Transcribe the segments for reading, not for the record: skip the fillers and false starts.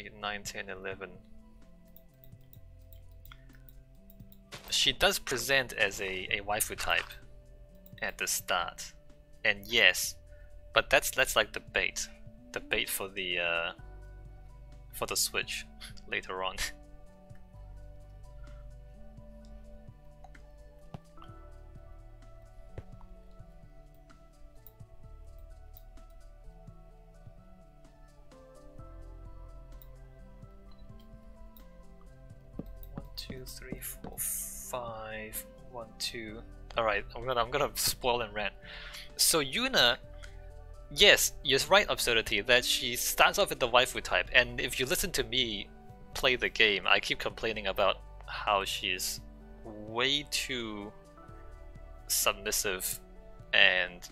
8, 9, 10, 11. She does present as a waifu type at the start, and yes, but that's like the bait for the switch later on. Two, three, four, five. 1, 2. All right, I'm gonna spoil and rant. So Yuna, yes, you're right, Absurdity, that she starts off with the waifu type, and if you listen to me play the game, I keep complaining about how she's way too submissive, and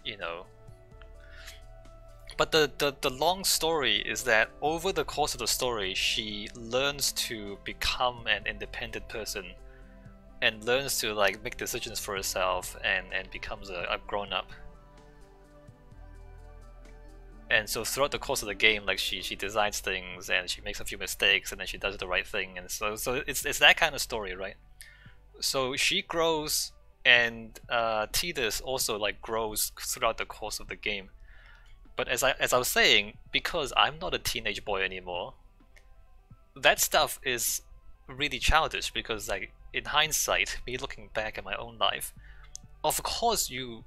but the long story is that over the course of the story, she learns to become an independent person and learns to like make decisions for herself and becomes a grown-up. And so throughout the course of the game, like she designs things and she makes a few mistakes and then she does the right thing, and so it's that kind of story, right? So she grows, and Tidus also like grows throughout the course of the game. But as I was saying, because I'm not a teenage boy anymore, that stuff is really childish, because like in hindsight, me looking back at my own life, of course you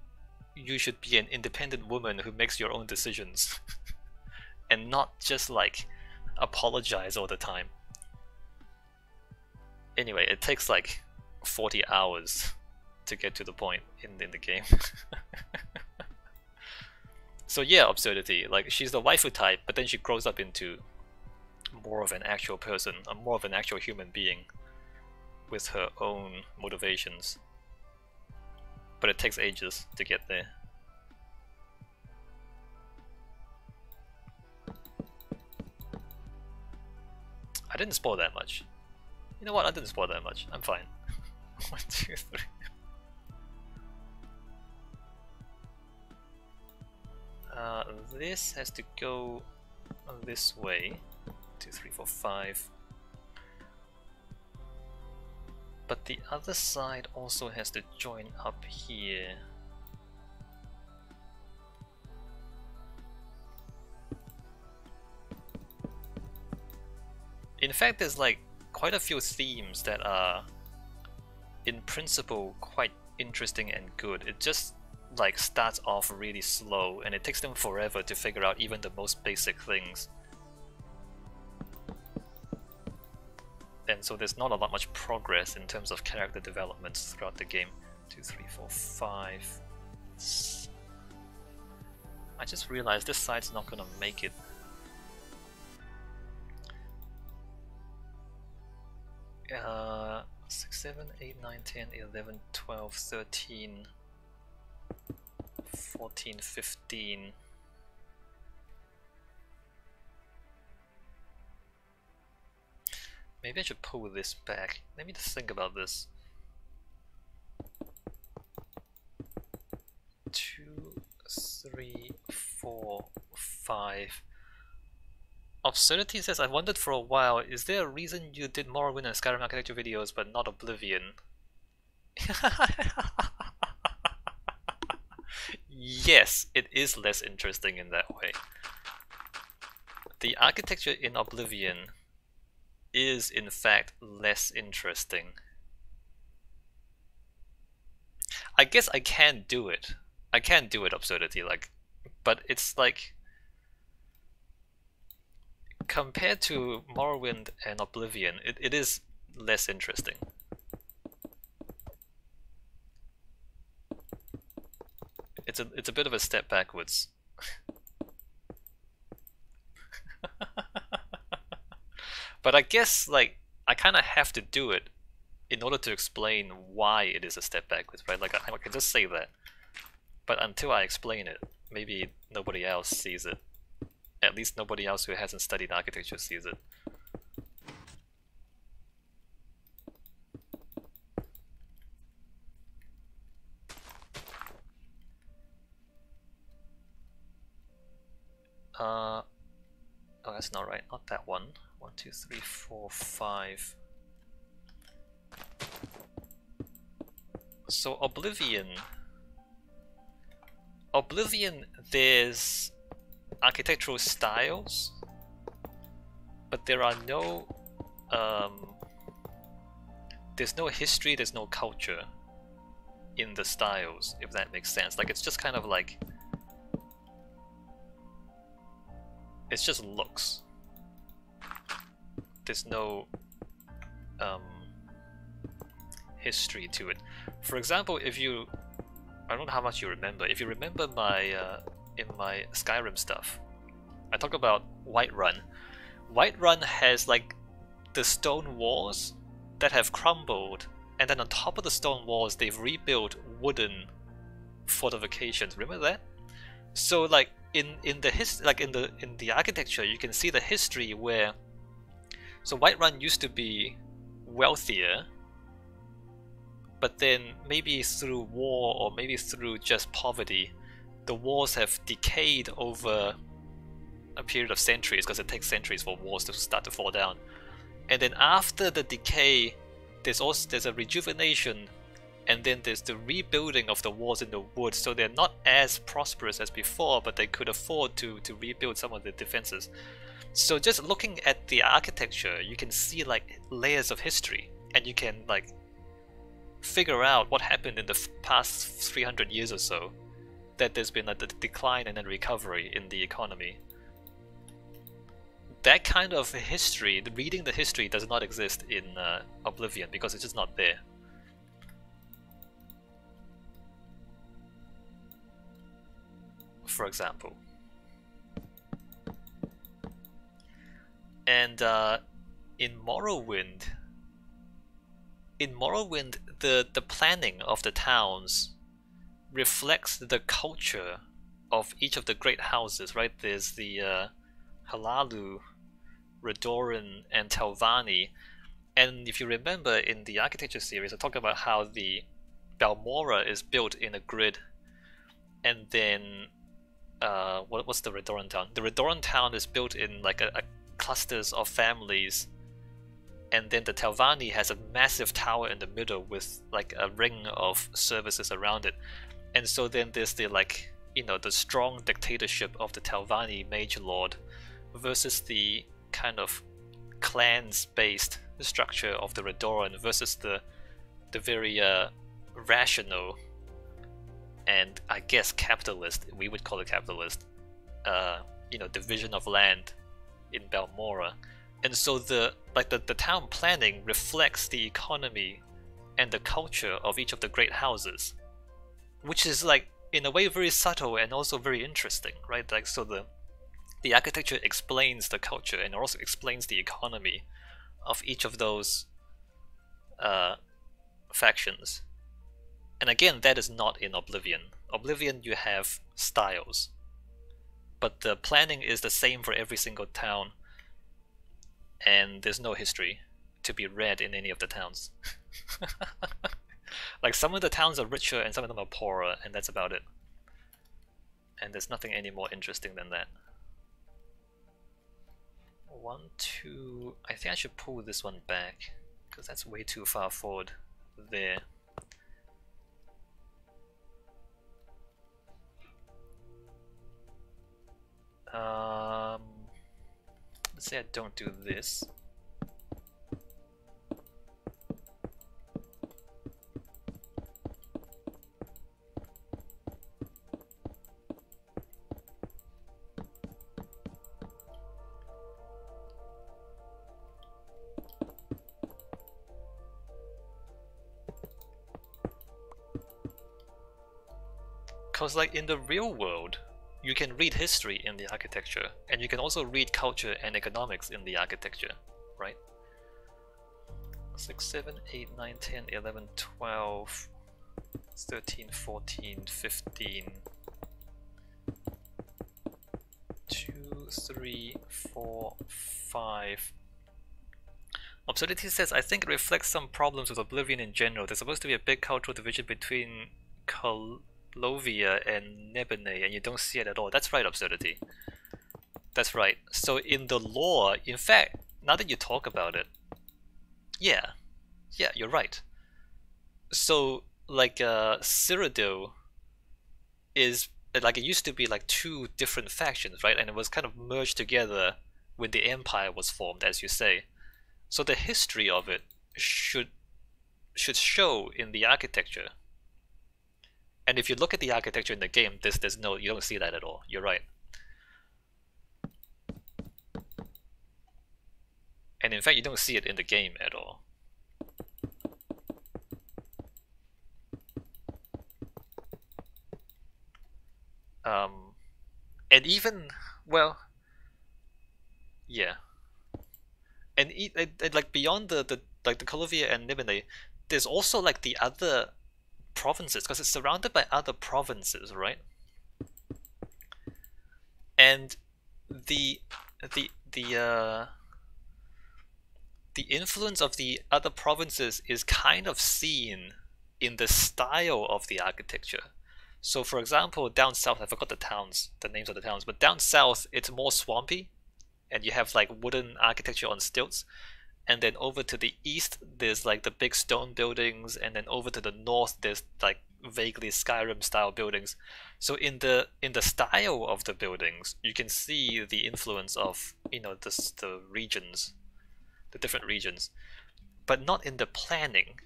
should be an independent woman who makes your own decisions and not just like apologize all the time. Anyway, it takes like 40 hours to get to the point in the game. So yeah, Absurdity, like she's the waifu type, but then she grows up into more of an actual person, more of an actual human being with her own motivations. But it takes ages to get there. I didn't spoil that much. You know what? I didn't spoil that much. I'm fine. 1, 2, 3. This has to go this way. 2, 3, 4, 5. But the other side also has to join up here. In fact, there's like quite a few themes that are in principle quite interesting and good. It just like starts off really slow and it takes them forever to figure out even the most basic things. And so there's not a lot much progress in terms of character development throughout the game. 2, 3, 4, 5. I just realized this side's not gonna make it. Uh, 6, 7, 8, 9, 10, 11, 12, 13, 14, 15. Maybe I should pull this back. Let me just think about this. 2, 3, 4, 5. Absurdity says, I wondered for a while, is there a reason you did Morrowind and Skyrim architecture videos but not Oblivion? Yes, it is less interesting in that way. The architecture in Oblivion is in fact less interesting. I guess I can do it. I can do it, Absurdity, like, but it's like compared to Morrowind and Oblivion, it is less interesting. It's a bit of a step backwards. But I guess like I kind of have to do it in order to explain why it is a step backwards, right? Like I can just say that, but until I explain it, maybe nobody else sees it. At least nobody else who hasn't studied architecture sees it. Oh, that's not right. Not that one. 1, 2, 3, 4, 5. So Oblivion, there's architectural styles, but there are no, there's no history, there's no culture in the styles, if that makes sense. Like, it's just kind of like, it's just looks. There's no history to it. For example, if you, I don't know how much you remember, if you remember my in my Skyrim stuff, I talk about Whiterun. Whiterun has like the stone walls that have crumbled, and then on top of the stone walls they've rebuilt wooden fortifications. Remember that? So like in the architecture, you can see the history where, so Whiterun used to be wealthier, but then maybe through war or maybe through just poverty, the walls have decayed over a period of centuries, because it takes centuries for walls to start to fall down. And then after the decay, there's a rejuvenation, and then there's the rebuilding of the walls in the wood, so they're not as prosperous as before, but they could afford to rebuild some of the defenses. So just looking at the architecture, you can see like layers of history, and you can like figure out what happened in the past 300 years or so, that there's been a decline and then recovery in the economy. That kind of history, reading the history, does not exist in Oblivion, because it's just not there. For example. And in Morrowind, the planning of the towns reflects the culture of each of the great houses, right? There's the Halalu, Redoran, and Telvanni. And if you remember in the architecture series, I talked about how the Balmora is built in a grid, and then what's the Redoran town? The Redoran town is built in like a clusters of families, and then the Telvanni has a massive tower in the middle with like a ring of services around it. And so then there's the, like, you know, the strong dictatorship of the Telvanni Mage Lord versus the kind of clans-based structure of the Redoran versus the very rational and I guess capitalist, we would call it capitalist, you know, division of land in Balmora. And so the town planning reflects the economy and the culture of each of the great houses, which is like in a way very subtle and also very interesting, right? Like, so the architecture explains the culture and also explains the economy of each of those factions. And again, that is not in Oblivion. Oblivion, you have styles, but the planning is the same for every single town, and there's no history to be read in any of the towns. Like, some of the towns are richer and some of them are poorer, and that's about it. And there's nothing any more interesting than that. 1, 2... I think I should pull this one back, because that's way too far forward there. Let's say I don't do this. Because like in the real world, you can read history in the architecture, and you can also read culture and economics in the architecture, right? 6, 7, 8, 9, 10, 11, 12, 13, 14, 15, 2, 3, 4, 5. Absurdity says, I think it reflects some problems with Oblivion in general. There's supposed to be a big cultural division between Lovia and Nebene, and you don't see it at all. That's right, Absurdity. That's right. So in the lore, in fact, now that you talk about it, yeah, yeah, you're right. So like Cyrodiil is like it used to be like two different factions, right? And it was kind of merged together when the empire was formed, as you say. So the history of it should show in the architecture. And if you look at the architecture in the game, there's no, you don't see that at all. You're right. And in fact, you don't see it in the game at all. And even, well, yeah. And like beyond the like the Colovia and Nibene, there's also like the other provinces because it's surrounded by other provinces, right? And the the the uh the influence of the other provinces is kind of seen in the style of the architecture. So for example, down south, I forgot the names of the towns, but down south it's more swampy and you have like wooden architecture on stilts. And then over to the east there's like the big stone buildings, and then over to the north there's like vaguely Skyrim style buildings. So in the style of the buildings you can see the influence of, you know, the regions, the different regions, but not in the planning,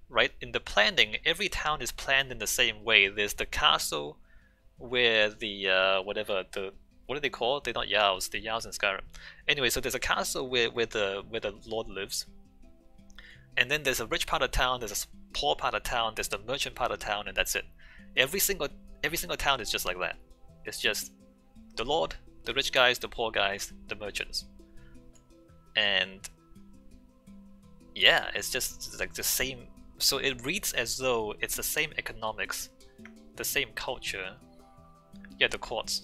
right? In the planning, every town is planned in the same way. There's the castle where the whatever the what do they call it? They're not Yaos, the Yaos in Skyrim. Anyway, so there's a castle where the Lord lives, and then there's a rich part of town, there's a poor part of town, there's the merchant part of town, and that's it. Every single town is just like that. It's just the Lord, the rich guys, the poor guys, the merchants, and yeah, it's just like the same. So it reads as though it's the same economics, the same culture. Yeah, the courts,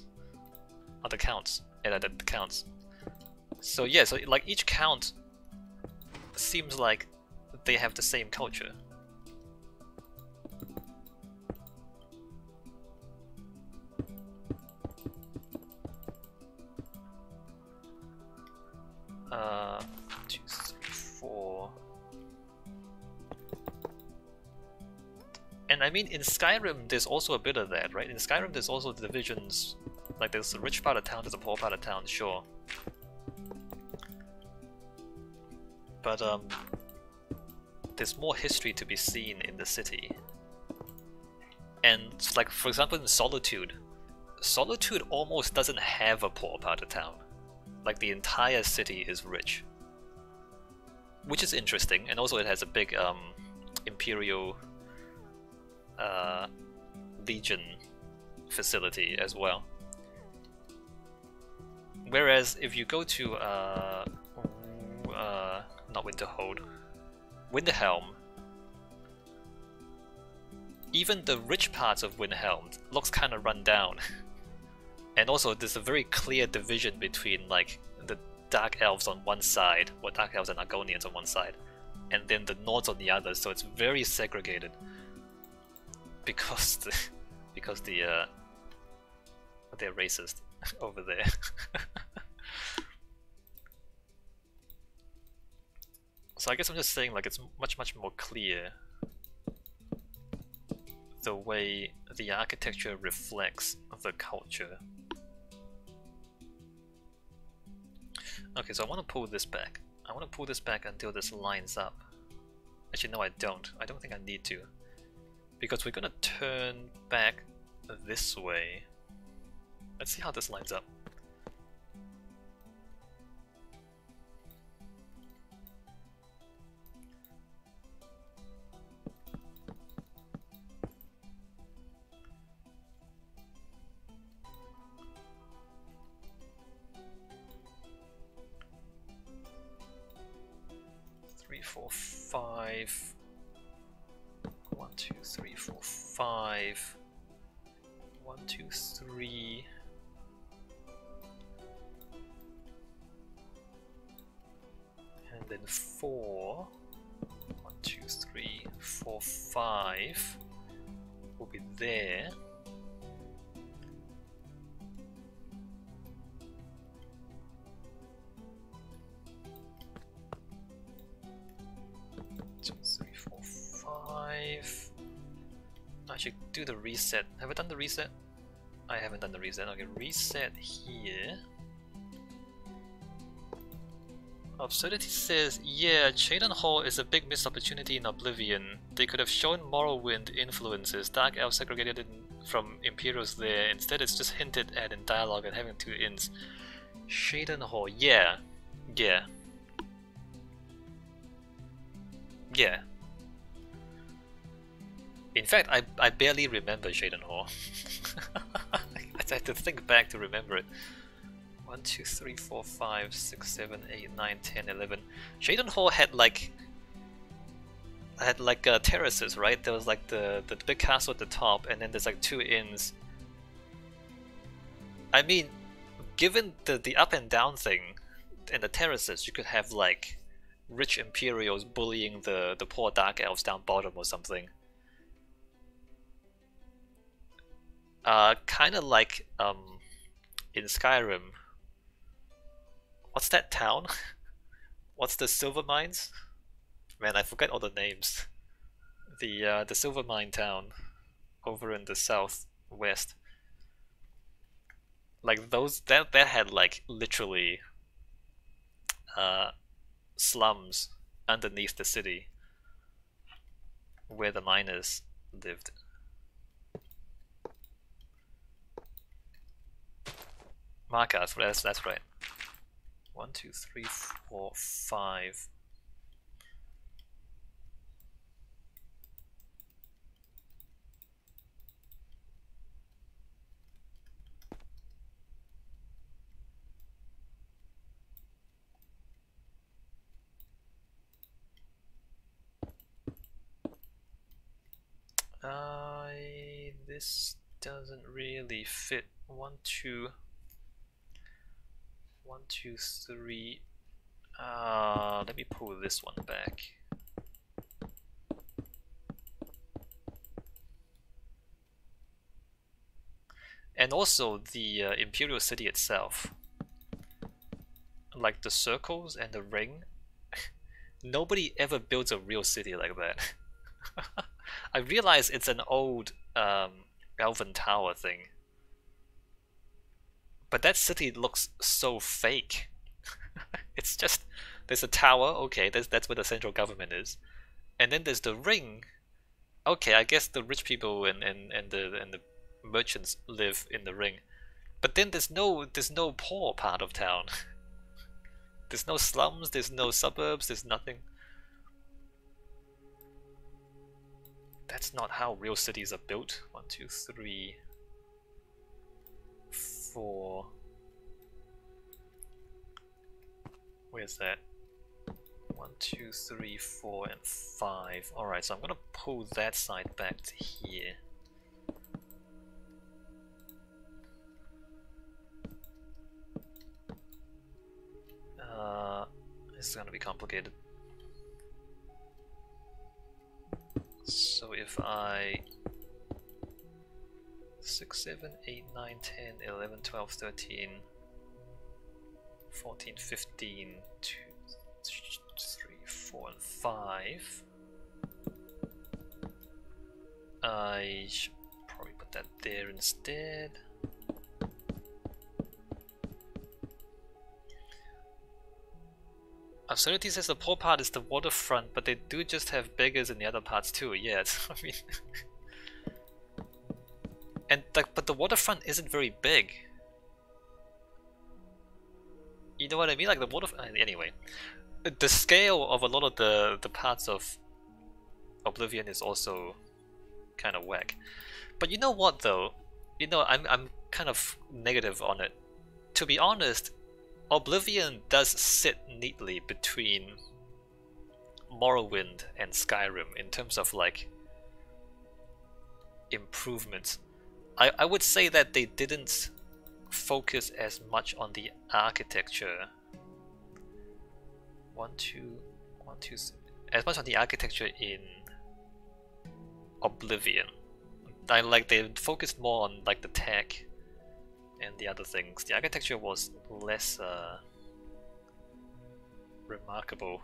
or the counts, yeah, the counts. So yeah, so like each count seems like they have the same culture. Uh, 2, 3, 4. And I mean, in Skyrim, there's also a bit of that, right? In Skyrim, there's also divisions. Like, there's a rich part of town, there's a poor part of town, sure. But, there's more history to be seen in the city. And, like, for example, in Solitude, Solitude almost doesn't have a poor part of town. Like, the entire city is rich. Which is interesting, and also it has a big, Imperial Legion facility as well. Whereas if you go to not Winterhold, Winterhelm, even the rich parts of Winterhelm looks kind of run down. And also there's a very clear division between like the Dark Elves on one side, or Dark Elves and Argonians on one side, and then the Nords on the other, so it's very segregated. Because they're racist over there. So I guess I'm just saying, like, it's much more clear the way the architecture reflects the culture. Okay, so I want to pull this back. I want to pull this back until this lines up. Actually, no, I don't. I don't think I need to. Because we're gonna turn back this way. Let's see how this lines up. Three, 4, 5. 1, 2, 3, 4, 5. 1, 2, 3. And then 4. 1, 2, 3, 4, 5 will be there. 2, 3, 4, 5. I should do the reset. Have I done the reset? I haven't done the reset. Okay, reset here. Absurdity says, yeah, Cheydon Hall is a big missed opportunity in Oblivion. They could have shown Morrowind influences, Dark Elves segregated from Imperials there. Instead it's just hinted at in dialogue and having 2 inns. Cheydon Hall, yeah. Yeah. Yeah. In fact, I barely remember Cheydon Hall. I had to think back to remember it. 1, 2, 3, 4, 5, 6, 7, 8, 9, 10, 11. Cheydon Hall had like terraces, right? There was like the big castle at the top, and then there's like 2 inns. I mean, given the up and down thing and the terraces, you could have like rich Imperials bullying the poor Dark Elves down bottom or something. Kind of like in Skyrim. What's that town? What's the silver mines? Man, I forget all the names. The silver mine town over in the southwest. Like those that had like literally slums underneath the city where the miners lived. Markers, that's right. 1, 2, 3, 4, 5. This doesn't really fit. 1, 2. 1, 2, 3. Let me pull this one back. And also the Imperial City itself, like the circles and the ring. Nobody ever builds a real city like that. I realize it's an old Elven Tower thing, but that city looks so fake. It's just, there's a tower, okay, that's where the central government is, and then there's the ring. Okay, I guess the rich people and the merchants live in the ring, but then there's no poor part of town. There's no slums, there's no suburbs, there's nothing. That's not how real cities are built. 1, 2, 3, 4. Where's that? 1, 2, 3, 4, and 5. Alright, so I'm gonna pull that side back to here. This is gonna be complicated. So if I 6, 7, 8, 9, 10, 11, 12, 13, 14, 15, 2, 3, 4, and 5. I should probably put that there instead. Absurdity says the poor part is the waterfront, but they do just have beggars in the other parts too. Yeah, I mean, and but the waterfront isn't very big. You know what I mean? Like the waterfront. Anyway, the scale of a lot of the parts of Oblivion is also kind of whack. But you know what though? You know, I'm kind of negative on it. To be honest, Oblivion does sit neatly between Morrowind and Skyrim in terms of like improvements. I would say that they didn't focus as much on the architecture. 1, 2, 1, 2, as much on the architecture in Oblivion. They focused more on like the tech and the other things. The architecture was less remarkable.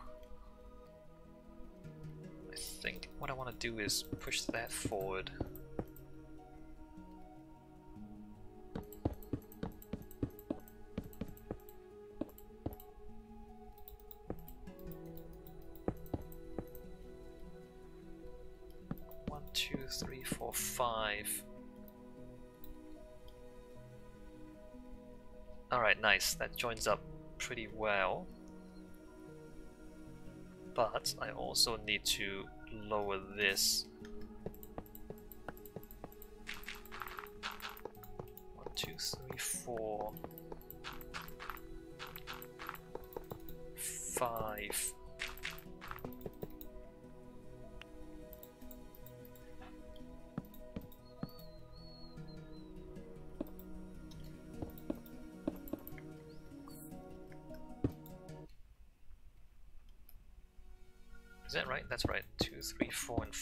I think what I want to do is push that forward. One, two, three, four, five. Alright, nice. That joins up pretty well. But I also need to lower this. 1, 2, 3, 4, 5. Is that right? That's right. 2, 3, 4, and